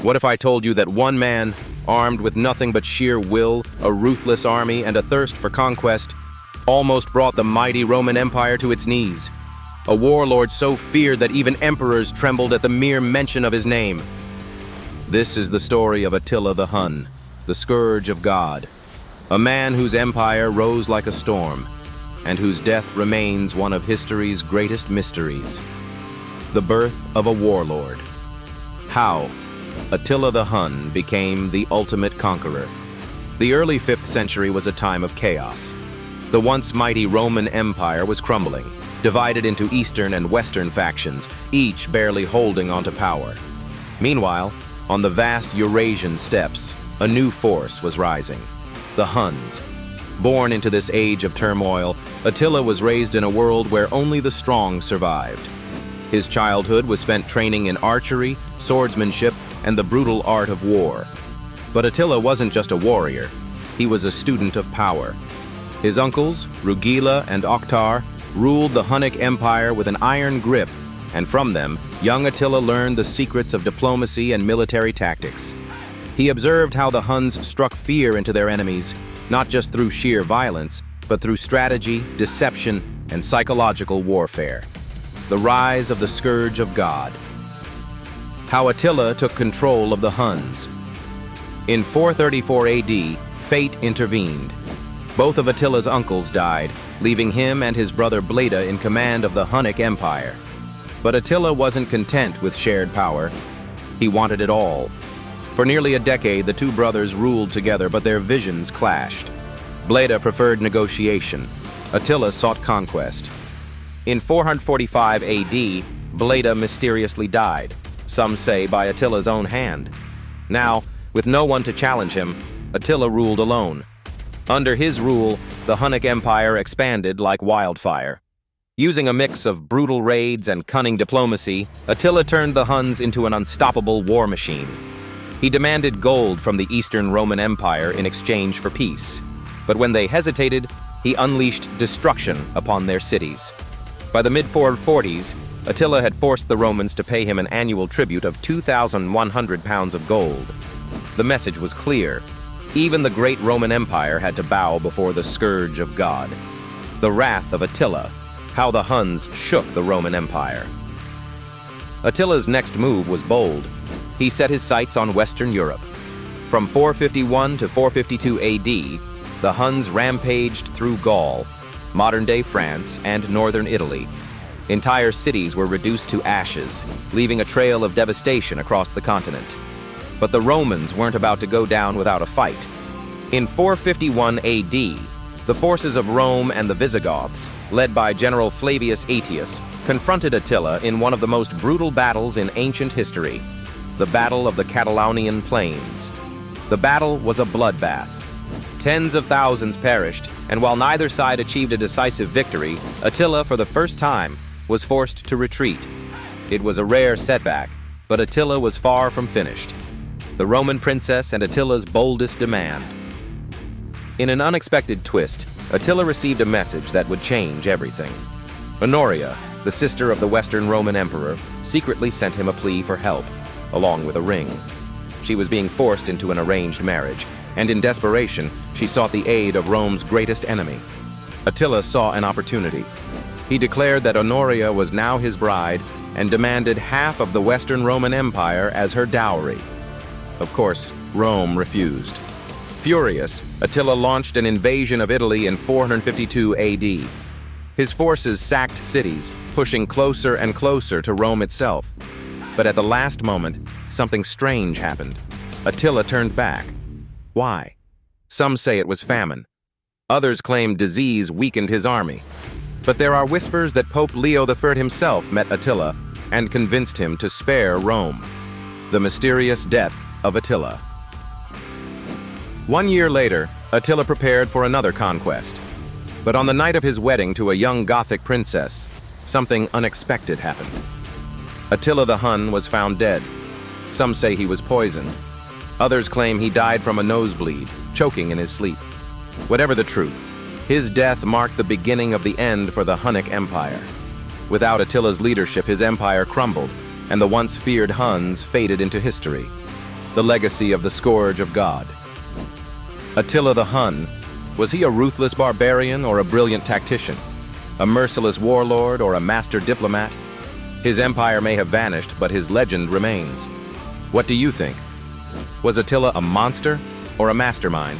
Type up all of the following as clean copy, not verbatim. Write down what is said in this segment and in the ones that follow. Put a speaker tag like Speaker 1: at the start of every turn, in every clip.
Speaker 1: What if I told you that one man, armed with nothing but sheer will, a ruthless army, and a thirst for conquest, almost brought the mighty Roman Empire to its knees? A warlord so feared that even emperors trembled at the mere mention of his name. This is the story of Attila the Hun, the Scourge of God, a man whose empire rose like a storm, and whose death remains one of history's greatest mysteries. The birth of a warlord. How Attila the Hun became the ultimate conqueror. The early 5th century was a time of chaos. The once mighty Roman Empire was crumbling, divided into eastern and western factions, each barely holding onto power. Meanwhile, on the vast Eurasian steppes, a new force was rising: the Huns. Born into this age of turmoil, Attila was raised in a world where only the strong survived. His childhood was spent training in archery, swordsmanship, and the brutal art of war. But Attila wasn't just a warrior, he was a student of power. His uncles, Rugila and Oktar, ruled the Hunnic Empire with an iron grip, and from them, young Attila learned the secrets of diplomacy and military tactics. He observed how the Huns struck fear into their enemies, not just through sheer violence, but through strategy, deception, and psychological warfare. The rise of the Scourge of God. How Attila took control of the Huns. In 434 AD, fate intervened. Both of Attila's uncles died, leaving him and his brother Bleda in command of the Hunnic Empire. But Attila wasn't content with shared power. He wanted it all. For nearly a decade, the two brothers ruled together, but their visions clashed. Bleda preferred negotiation. Attila sought conquest. In 445 AD, Bleda mysteriously died, some say by Attila's own hand. Now, with no one to challenge him, Attila ruled alone. Under his rule, the Hunnic Empire expanded like wildfire. Using a mix of brutal raids and cunning diplomacy, Attila turned the Huns into an unstoppable war machine. He demanded gold from the Eastern Roman Empire in exchange for peace. But when they hesitated, he unleashed destruction upon their cities. By the mid-440s, Attila had forced the Romans to pay him an annual tribute of 2,100 pounds of gold. The message was clear. Even the great Roman Empire had to bow before the Scourge of God. The wrath of Attila, how the Huns shook the Roman Empire. Attila's next move was bold. He set his sights on Western Europe. From 451 to 452 AD, the Huns rampaged through Gaul, modern-day France, and northern Italy. Entire cities were reduced to ashes, leaving a trail of devastation across the continent. But the Romans weren't about to go down without a fight. In 451 AD, the forces of Rome and the Visigoths, led by General Flavius Aetius, confronted Attila in one of the most brutal battles in ancient history, the Battle of the Catalaunian Plains. The battle was a bloodbath. Tens of thousands perished, and while neither side achieved a decisive victory, Attila, for the first time, was forced to retreat. It was a rare setback, but Attila was far from finished. The Roman princess and Attila's boldest demand. In an unexpected twist, Attila received a message that would change everything. Honoria, the sister of the Western Roman Emperor, secretly sent him a plea for help, along with a ring. She was being forced into an arranged marriage, and in desperation, she sought the aid of Rome's greatest enemy. Attila saw an opportunity. He declared that Honoria was now his bride and demanded half of the Western Roman Empire as her dowry. Of course, Rome refused. Furious, Attila launched an invasion of Italy in 452 AD. His forces sacked cities, pushing closer and closer to Rome itself. But at the last moment, something strange happened. Attila turned back. Why? Some say it was famine. Others claim disease weakened his army. But there are whispers that Pope Leo III himself met Attila and convinced him to spare Rome. The mysterious death of Attila. 1 year later, Attila prepared for another conquest. But on the night of his wedding to a young Gothic princess, something unexpected happened. Attila the Hun was found dead. Some say he was poisoned. Others claim he died from a nosebleed, choking in his sleep. Whatever the truth, his death marked the beginning of the end for the Hunnic Empire. Without Attila's leadership, his empire crumbled, and the once feared Huns faded into history. the legacy of the Scourge of God. Attila the Hun, was he a ruthless barbarian or a brilliant tactician? A merciless warlord or a master diplomat? His empire may have vanished, but his legend remains. What do you think? Was Attila a monster or a mastermind?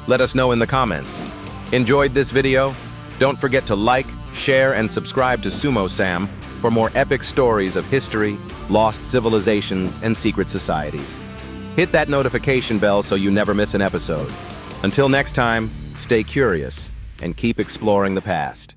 Speaker 1: Let us know in the comments. Enjoyed this video? Don't forget to like, share, and subscribe to Sumo Sam for more epic stories of history, lost civilizations, and secret societies. Hit that notification bell so you never miss an episode. Until next time, stay curious and keep exploring the past.